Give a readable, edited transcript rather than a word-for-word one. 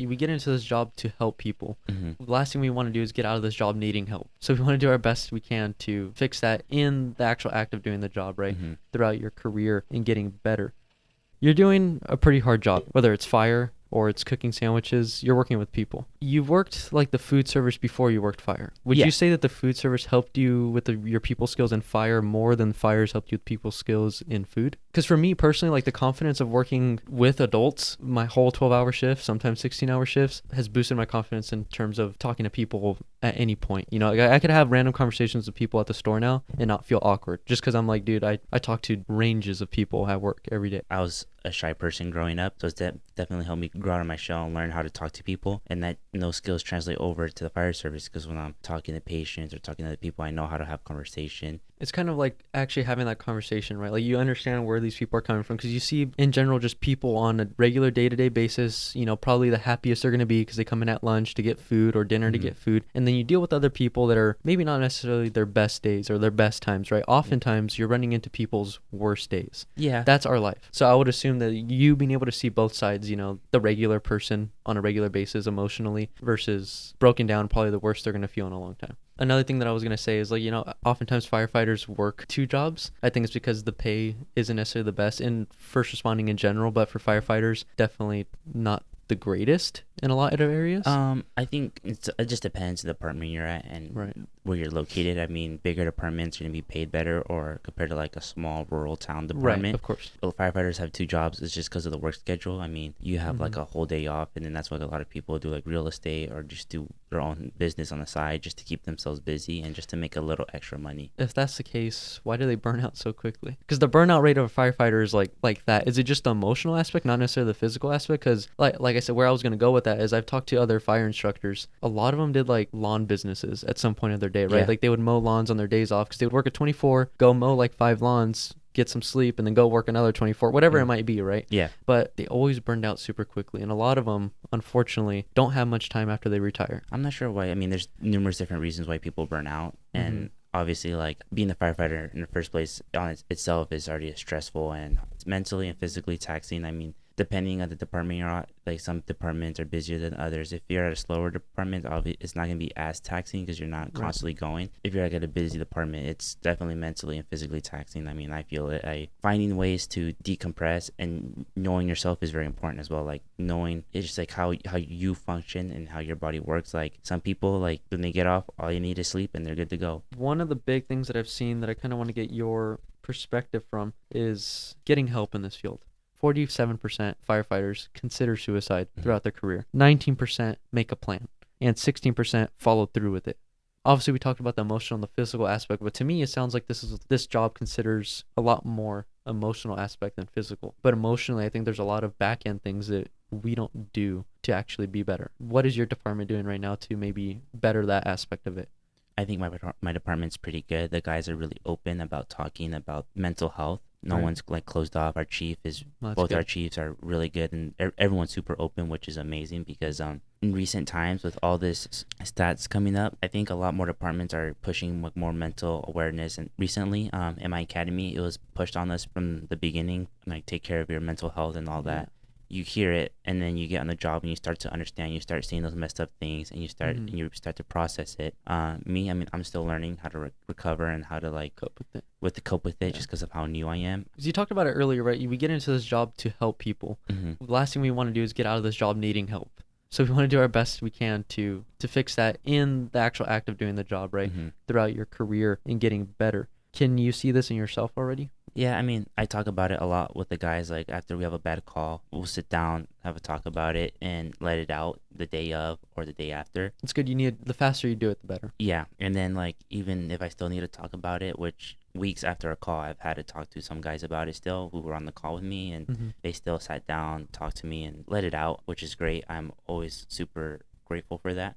We get into this job to help people. Mm-hmm. The last thing we want to do is get out of this job needing help. So we want to do our best we can to fix that in the actual act of doing the job, right? Mm-hmm. Throughout your career and getting better. You're doing a pretty hard job, whether it's fire or it's cooking sandwiches. You're working with people. You've worked like the food service before you worked fire. Would Yeah. you say that the food service helped you with your people skills in fire more than fire's helped you with people skills in food? Because for me personally, like the confidence of working with adults, my whole 12-hour shift, sometimes 16-hour shifts, has boosted my confidence in terms of talking to people at any point. You know, like I could have random conversations with people at the store now and not feel awkward just because I'm like, dude, I talk to ranges of people at work every day. I was a shy person growing up, so it's definitely helped me grow out of my shell and learn how to talk to people, and those skills translate over to the fire service, because when I'm talking to patients or talking to other people, I know how to have conversation. It's kind of like actually having that conversation, right? Like you understand where these people are coming from, because you see in general just people on a regular day-to-day basis, you know, probably the happiest they're going to be because they come in at lunch to get food or dinner to get food. And then you deal with other people that are maybe not necessarily their best days or their best times, right? Oftentimes you're running into people's worst days. Yeah. That's our life. So I would assume that you being able to see both sides, you know, the regular person on a regular basis emotionally versus broken down, probably the worst they're going to feel in a long time. Another thing that I was going to say is, like, you know, oftentimes firefighters work 2 jobs. I think it's because the pay isn't necessarily the best in first responding in general, but for firefighters, definitely not the greatest in a lot of areas. I think it just depends the department you're at and where you're located. I mean, bigger departments are going to be paid better, or compared to like a small rural town department. Right, of course. Well, firefighters have 2 jobs. It's just because of the work schedule. I mean, you have like a whole day off, and then that's why a lot of people do like real estate or just do their own business on the side just to keep themselves busy and just to make a little extra money. If that's the case, why do they burn out so quickly? Because the burnout rate of a firefighter is like that. Is it just the emotional aspect, not necessarily the physical aspect? Because like I said, where I was going to go with that is I've talked to other fire instructors. A lot of them did like lawn businesses at some point of their day, right? Yeah. Like they would mow lawns on their days off because they would work at 24, go mow like 5 lawns, get some sleep, and then go work another 24, whatever it might be, right? Yeah. But they always burned out super quickly. And a lot of them, unfortunately, don't have much time after they retire. I'm not sure why. I mean, there's numerous different reasons why people burn out. And obviously, like, being a firefighter in the first place on itself is already stressful, and it's mentally and physically taxing. I mean, depending on the department you're at, like some departments are busier than others. If you're at a slower department, it's not going to be as taxing because you're not constantly going. If you're at a busy department, it's definitely mentally and physically taxing. I mean, I feel it. Finding ways to decompress and knowing yourself is very important as well. Like knowing it's just like how you function and how your body works. Like some people, like when they get off, all you need is sleep and they're good to go. One of the big things that I've seen that I kind of want to get your perspective from is getting help in this field. 47% firefighters consider suicide throughout their career. 19% make a plan, and 16% follow through with it. Obviously, we talked about the emotional and the physical aspect, but to me, it sounds like this job considers a lot more emotional aspect than physical. But emotionally, I think there's a lot of back-end things that we don't do to actually be better. What is your department doing right now to maybe better that aspect of it? I think my department's pretty good. The guys are really open about talking about mental health. No one's like closed off. Our chief is both good. Our chiefs are really good, and everyone's super open, which is amazing because in recent times with all this stats coming up, I think a lot more departments are pushing with more mental awareness. And recently, in my academy, it was pushed on us from the beginning, like take care of your mental health and all that. You hear it, and then you get on the job and you start to understand. You start seeing those messed up things, and you start to process it. I mean, I'm still learning how to recover and how to like cope with it, just because of how new I am. Because you talked about it earlier, right? We get into this job to help people. The last thing we want to do is get out of this job needing help. So we want to do our best we can to fix that in the actual act of doing the job, right? Throughout your career and getting better. Can you see this in yourself already? Yeah, I mean, I talk about it a lot with the guys. Like, after we have a bad call, we'll sit down, have a talk about it, and let it out the day of or the day after. It's good. The faster you do it, the better. Yeah, and then, like, even if I still need to talk about it, which weeks after a call, I've had to talk to some guys about it still who were on the call with me, and they still sat down, talked to me, and let it out, which is great. I'm always super grateful for that.